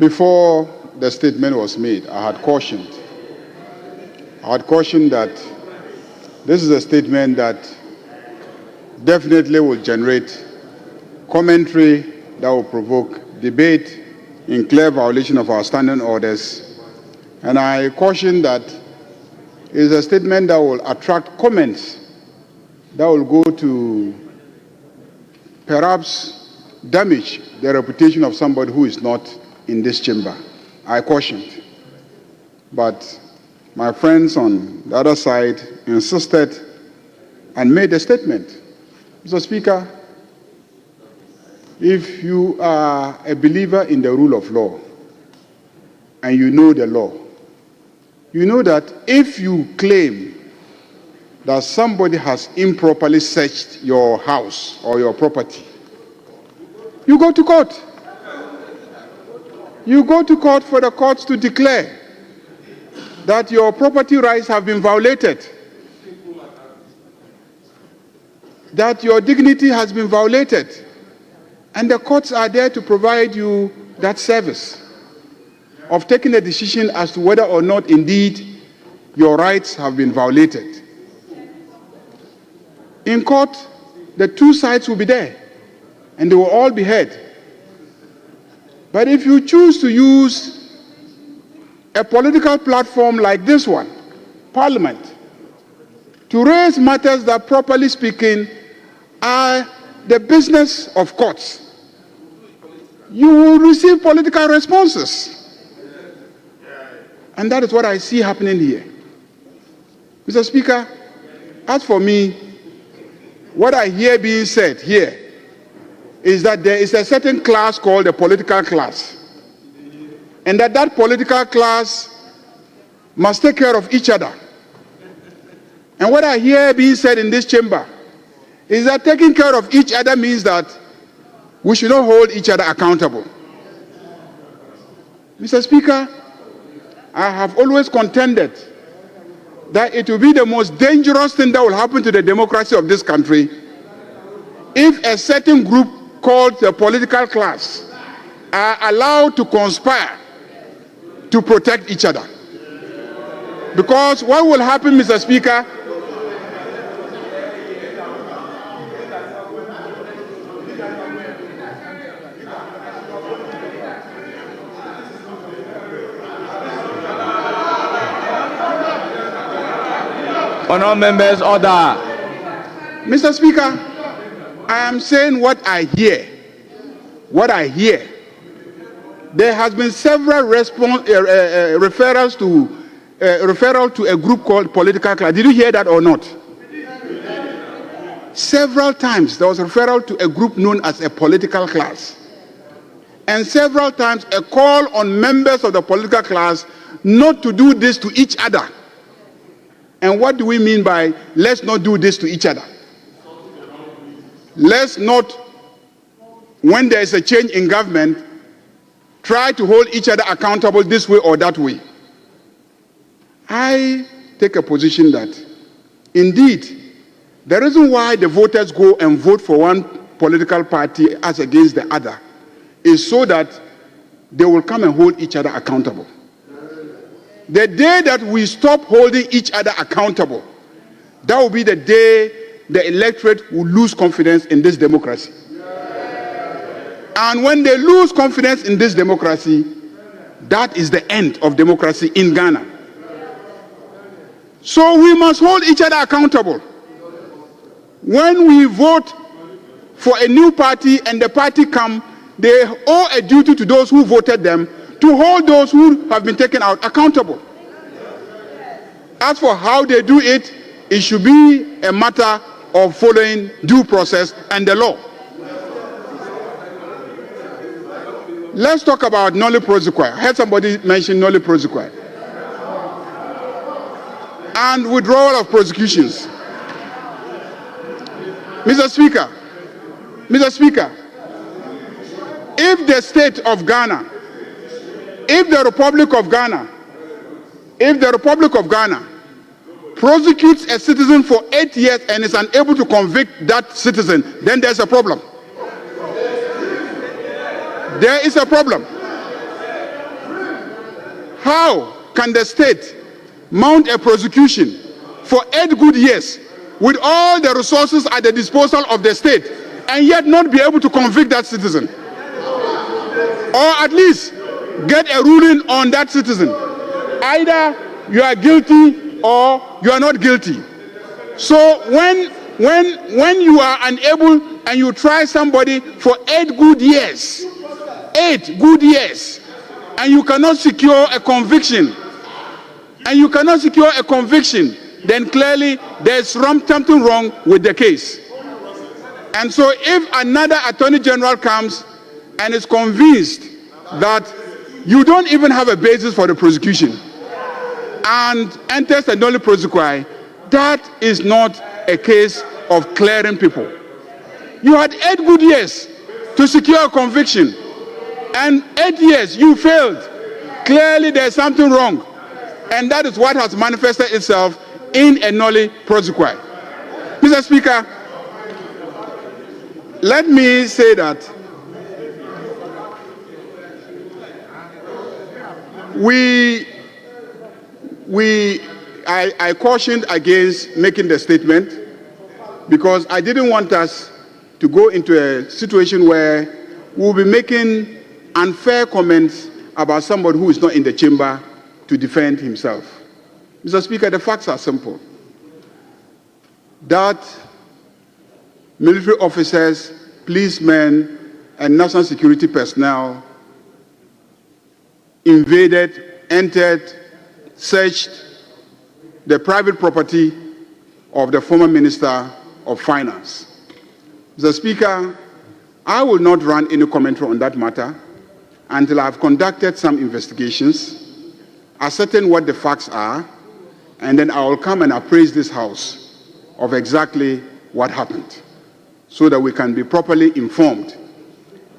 Before the statement was made, I had cautioned that this is a statement that definitely will generate commentary that will provoke debate in clear violation of our standing orders. And I caution that it is a statement that will attract comments that will go to perhaps damage the reputation of somebody who is not in this chamber. I cautioned. But my friends on the other side insisted and made a statement. Mr. Speaker, if you are a believer in the rule of law and you know the law, you know that if you claim that somebody has improperly searched your house or your property, you go to court. You go to court for the courts to declare that your property rights have been violated, that your dignity has been violated, and the courts are there to provide you that service of taking a decision as to whether or not indeed your rights have been violated. In court, the two sides will be there, and they will all be heard. But if you choose to use a political platform like this one, Parliament, to raise matters that, properly speaking, are the business of courts, you will receive political responses. And that is what I see happening here. Mr. Speaker, as for me, what I hear being said here is that there is a certain class called the political class, and that political class must take care of each other. And what I hear being said in this chamber is that taking care of each other means that we should not hold each other accountable. Mr. Speaker, I have always contended that it will be the most dangerous thing that will happen to the democracy of this country if a certain group called the political class are allowed to conspire to protect each other. Because what will happen, Mr. Speaker, Honourable members, order. Mr. Speaker, I am saying what I hear. What I hear. There has been several referrals to a group called political class. Did you hear that or not? Several times there was a referral to a group known as a political class. And several times a call on members of the political class not to do this to each other. And what do we mean by let's not do this to each other? Let's not, when there is a change in government, try to hold each other accountable this way or that way. I take a position that, indeed, the reason why the voters go and vote for one political party as against the other is so that they will come and hold each other accountable. The day that we stop holding each other accountable, that will be the day the electorate will lose confidence in this democracy. And when they lose confidence in this democracy, that is the end of democracy in Ghana. So we must hold each other accountable. When we vote for a new party and the party come, they owe a duty to those who voted them to hold those who have been taken out accountable. As for how they do it, it should be a matter of following due process and the law. Let's talk about nolle prosequi. I heard somebody mention nolle prosequi. And withdrawal of prosecutions. Mr. Speaker, if the state of Ghana, if the Republic of Ghana prosecutes a citizen for 8 years and is unable to convict that citizen, then there's a problem. There is a problem. How can the state mount a prosecution for 8 good years with all the resources at the disposal of the state and yet not be able to convict that citizen? Or at least get a ruling on that citizen. Either you are guilty or you are not guilty. So when you are unable and you try somebody for 8 good years, 8 good years, and you cannot secure a conviction, then clearly there's something wrong with the case. And so if another Attorney General comes and is convinced that you don't even have a basis for the prosecution and enters the nolle prosequi, that is not a case of clearing people. You had 8 good years to secure a conviction, and 8 years you failed. Clearly there's something wrong, and that is what has manifested itself in a nolle prosequi. Mr. Speaker, let me say that I cautioned against making the statement because I didn't want us to go into a situation where we'll be making unfair comments about somebody who is not in the chamber to defend himself. Mr. Speaker, the facts are simple. That military officers, policemen, and national security personnel invaded, entered, searched the private property of the former Minister of Finance. Mr. Speaker, I will not run any commentary on that matter until I have conducted some investigations, ascertain what the facts are, and then I will come and appraise this House of exactly what happened so that we can be properly informed.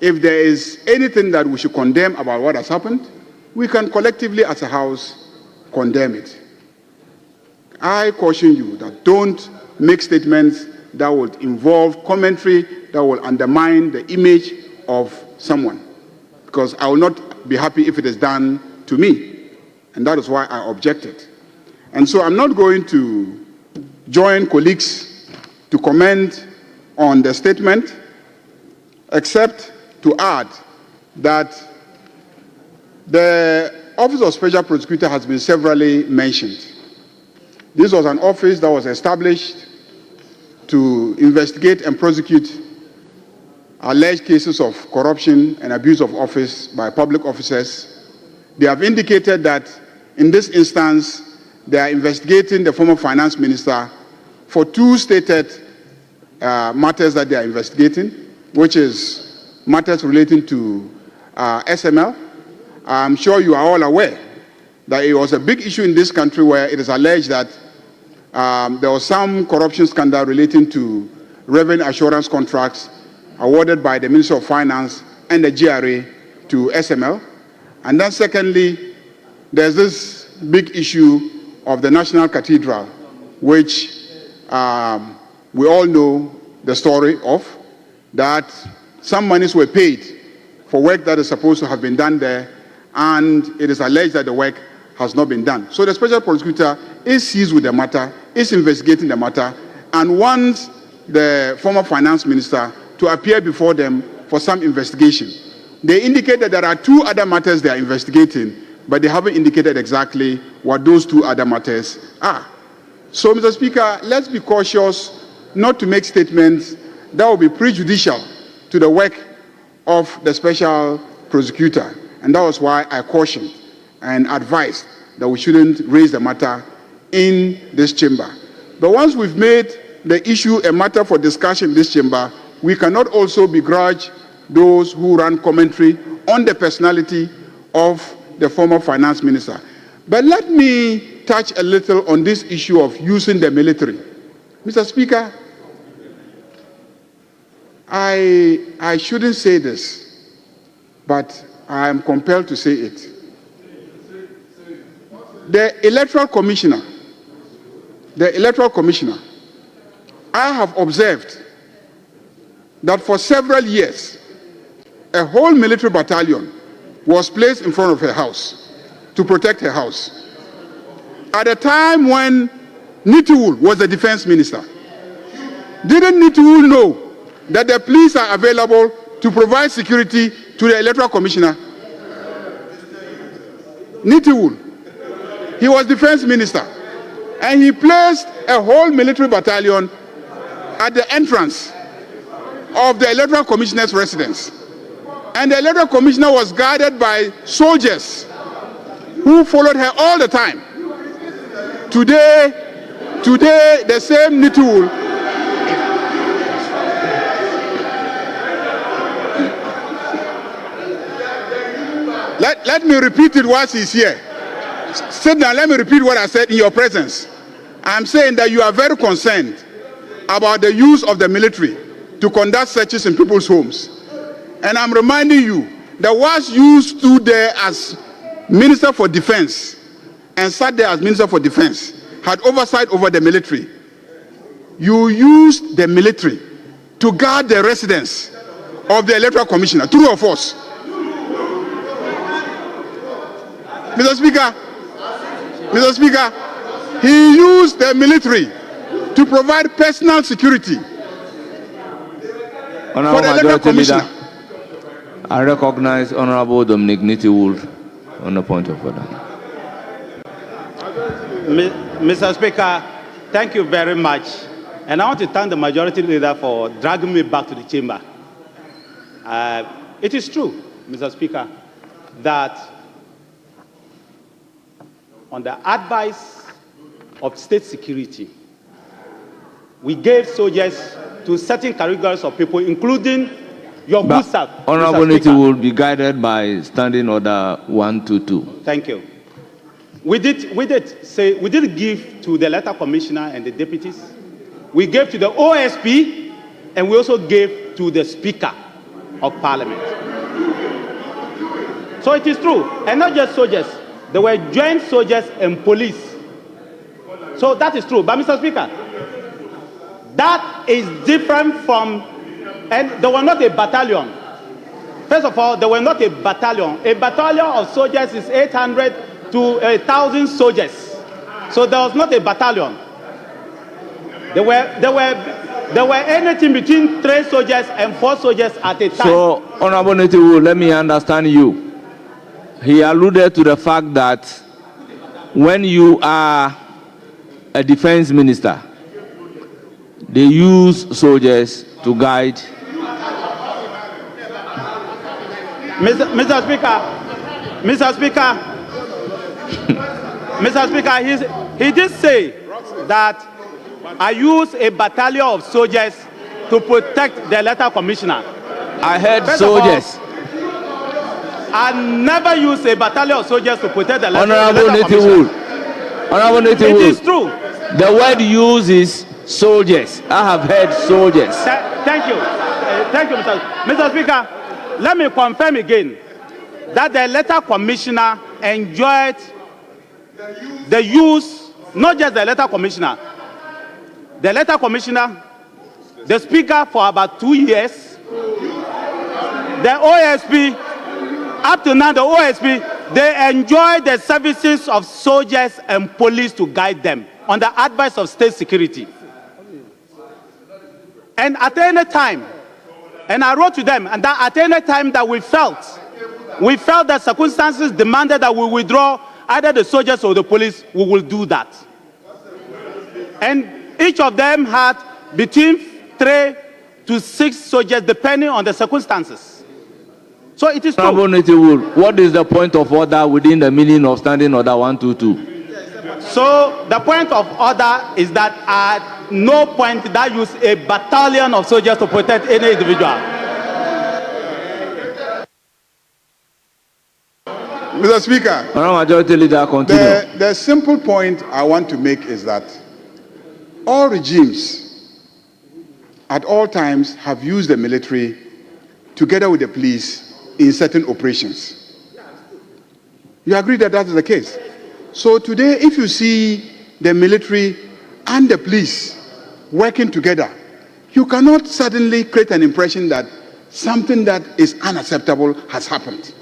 If there is anything that we should condemn about what has happened, we can collectively as a House condemn it. I caution you that don't make statements that would involve commentary that will undermine the image of someone, because I will not be happy if it is done to me, and that is why I objected. And so I'm not going to join colleagues to comment on the statement, except to add that the Office of Special Prosecutor has been severally mentioned. This was an office that was established to investigate and prosecute alleged cases of corruption and abuse of office by public officers. They have indicated that in this instance, they are investigating the former finance minister for 2 stated matters that they are investigating, which is matters relating to SML. I'm sure you are all aware that it was a big issue in this country where it is alleged that there was some corruption scandal relating to revenue assurance contracts awarded by the Ministry of Finance and the GRA to SML. And then secondly, there's this big issue of the National Cathedral, which we all know the story of, that some monies were paid for work that is supposed to have been done there, and it is alleged that the work has not been done. So the special prosecutor is seized with the matter, is investigating the matter, and wants the former finance minister to appear before them for some investigation. They indicate that there are 2 other matters they are investigating, but they haven't indicated exactly what those 2 other matters are. So, Mr. Speaker, let's be cautious not to make statements that will be prejudicial to the work of the special prosecutor. And that was why I cautioned and advised that we shouldn't raise the matter in this chamber. But once we've made the issue a matter for discussion in this chamber, we cannot also begrudge those who run commentary on the personality of the former finance minister. But let me touch a little on this issue of using the military. Mr. Speaker, I shouldn't say this, but I am compelled to say it. The Electoral Commissioner, I have observed that for several years, a whole military battalion was placed in front of her house. to protect her house. At a time when Nitiwul was the defense minister, didn't Nitiwul know that the police are available to provide security to the electoral commissioner? Nitiwul, he was defense minister, and he placed a whole military battalion at the entrance of the electoral commissioner's residence. And the electoral commissioner was guarded by soldiers who followed her all the time. Today, the same Nitiwul let me repeat it whilst he's here. Sit down, let me repeat what I said in your presence. I'm saying that you are very concerned about the use of the military to conduct searches in people's homes. And I'm reminding you that whilst you stood there as Minister for Defense and sat there as Minister for Defense, had oversight over the military, you used the military to guard the residence of the electoral commissioner. True or false? Mr. Speaker, he used the military to provide personal security for the electoral commissioner. I recognize Honorable Dominic Nitiwul on the point of order. Mr. Speaker, thank you very much. And I want to thank the majority leader for dragging me back to the chamber. It is true, Mr. Speaker, that on the advice of state security, we gave soldiers to certain categories of people, including your good self. Honorable Nitiwul will be guided by Standing Order 122. Thank you. We did give to the electoral commissioner and the deputies. We gave to the OSP, and we also gave to the Speaker of Parliament. So it is true, and not just soldiers. There were joint soldiers and police. So that is true. But Mr. Speaker, that is different from, and they were not a battalion. First of all, they were not a battalion. A battalion of soldiers is 800 to 1,000 soldiers. So there was not a battalion. There were anything between 3 soldiers and 4 soldiers at a time. So, Honorable Nitiwul, let me understand you. He alluded to the fact that when you are a defense minister, they use soldiers to guide. Mr. Speaker, he did say that I use a battalion of soldiers to protect the electoral commissioner. I heard soldiers. I never use a battalion of soldiers to protect the Honorable Nitiwul. Honorable Nitiwul. It is true. The word used is soldiers. I have heard soldiers. Thank you. Thank you, Mr. Speaker. Let me confirm again that the electoral commissioner enjoyed the use, not just the electoral commissioner, the electoral commissioner, the Speaker for about 2 years, the OSP, up to now, the OSP, they enjoy the services of soldiers and police to guide them on the advice of state security. And at any time, and I wrote to them, and that at any time that we felt that circumstances demanded that we withdraw either the soldiers or the police, we will do that. And each of them had between 3 to 6 soldiers, depending on the circumstances. So it is true. What is the point of order within the meaning of Standing Order 122? So the point of order is that at no point did I use a battalion of soldiers to protect any individual. Mr. Speaker, Majority Leader, continue. The simple point I want to make is that all regimes at all times have used the military together with the police in certain operations. You agree that that is the case? So today, if you see the military and the police working together, you cannot suddenly create an impression that something that is unacceptable has happened.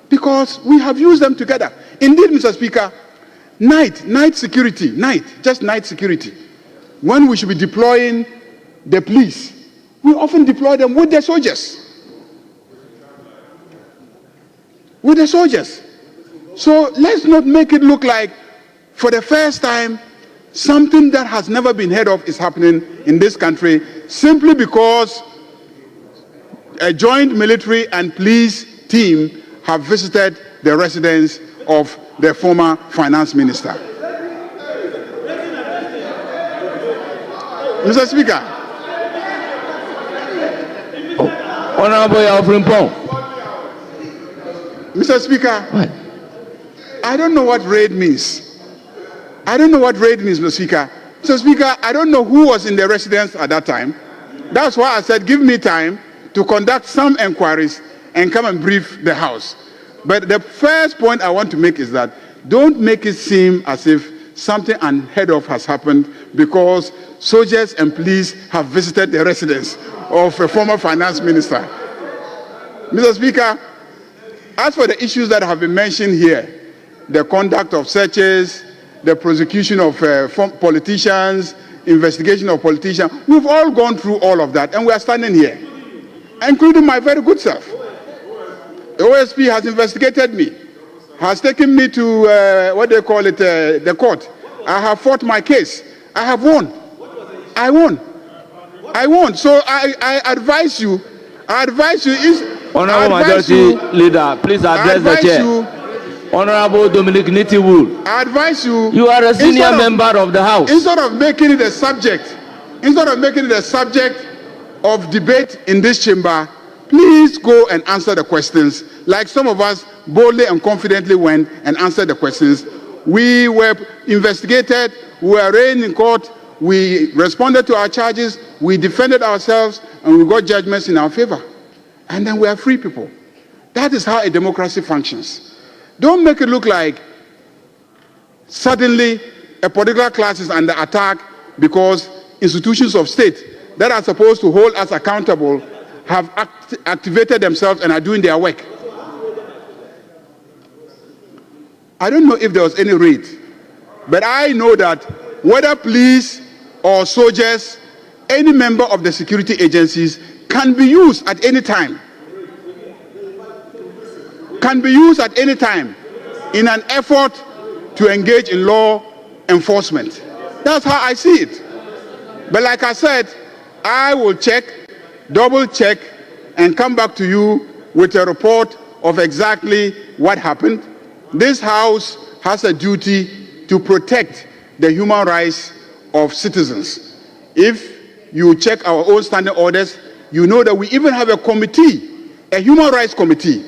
because we have used them together. Indeed, Mr. Speaker, night security, just night security. When we should be deploying the police, we often deploy them with the soldiers. With the soldiers. So let's not make it look like, for the first time, something that has never been heard of is happening in this country simply because a joint military and police team have visited the residence of the former finance minister. Mr. Speaker. Honorable Frimpong. Mr. Speaker, What? I don't know what raid means. I don't know what raid means, Mr. Speaker. Mr. Speaker, I don't know who was in the residence at that time. That's why I said give me time to conduct some inquiries and come and brief the House. But the first point I want to make is that don't make it seem as if something unheard of has happened because soldiers and police have visited the residence of a former finance minister. Mr. Speaker, as for the issues that have been mentioned here, the conduct of searches, the prosecution of politicians, investigation of politicians, we've all gone through all of that, and we are standing here, including my very good self. The OSP has investigated me, has taken me to, the court. I have fought my case. I have won. I won. So I advise you, Honorable Majority Leader, please address the chair. Honorable Dominic Nitiwood, I advise you. You are a senior member of the House. Instead of making it a subject of debate in this chamber, please go and answer the questions like some of us boldly and confidently went and answered the questions. We were investigated, we were arraigned in court, we responded to our charges, we defended ourselves, and we got judgments in our favor. And then we are free people. That is how a democracy functions. Don't make it look like suddenly a particular class is under attack because institutions of state that are supposed to hold us accountable have activated themselves and are doing their work. I don't know if there was any raid, but I know that whether police or soldiers, any member of the security agencies can be used at any time. Can be used at any time in an effort to engage in law enforcement. That's how I see it. But like I said, I will check, double check, and come back to you with a report of exactly what happened. This House has a duty to protect the human rights of citizens. If you check our own standing orders, you know that we even have a committee, a human rights committee.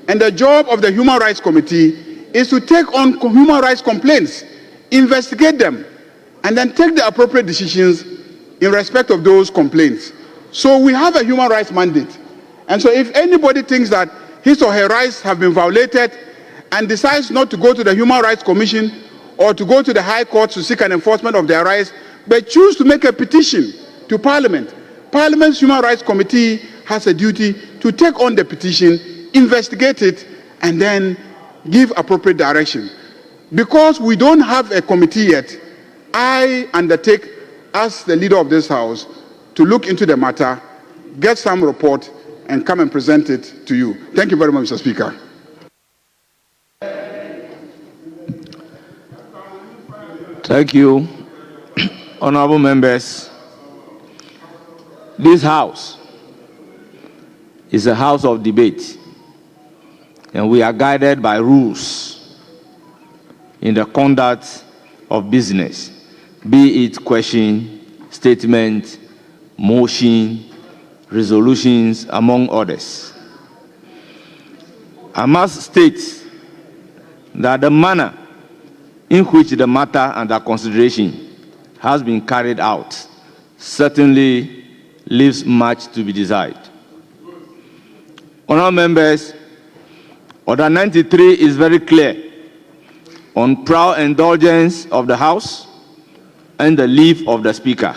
And the job of the Human Rights Committee is to take on human rights complaints, investigate them, and then take the appropriate decisions in respect of those complaints. So we have a human rights mandate. And so if anybody thinks that his or her rights have been violated and decides not to go to the Human Rights Commission or to go to the High Court to seek an enforcement of their rights, but choose to make a petition to Parliament, Parliament's Human Rights Committee has a duty to take on the petition, investigate it, and then give appropriate direction. Because we don't have a committee yet, I undertake, as the leader of this House, to look into the matter, get some report, and come and present it to you. Thank you very much, Mr. Speaker. Thank you, honorable members. This House is a house of debate, and we are guided by rules in the conduct of business, be it question, statement, motion, resolutions, among others. I must state that the manner in which the matter under consideration has been carried out certainly leaves much to be desired. Honourable members, Order 93 is very clear on prior indulgence of the House and the leave of the Speaker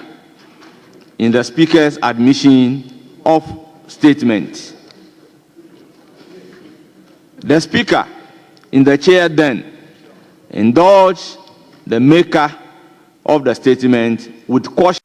in the Speaker's admission of statement. The Speaker in the chair then indulged the maker of the statement with caution.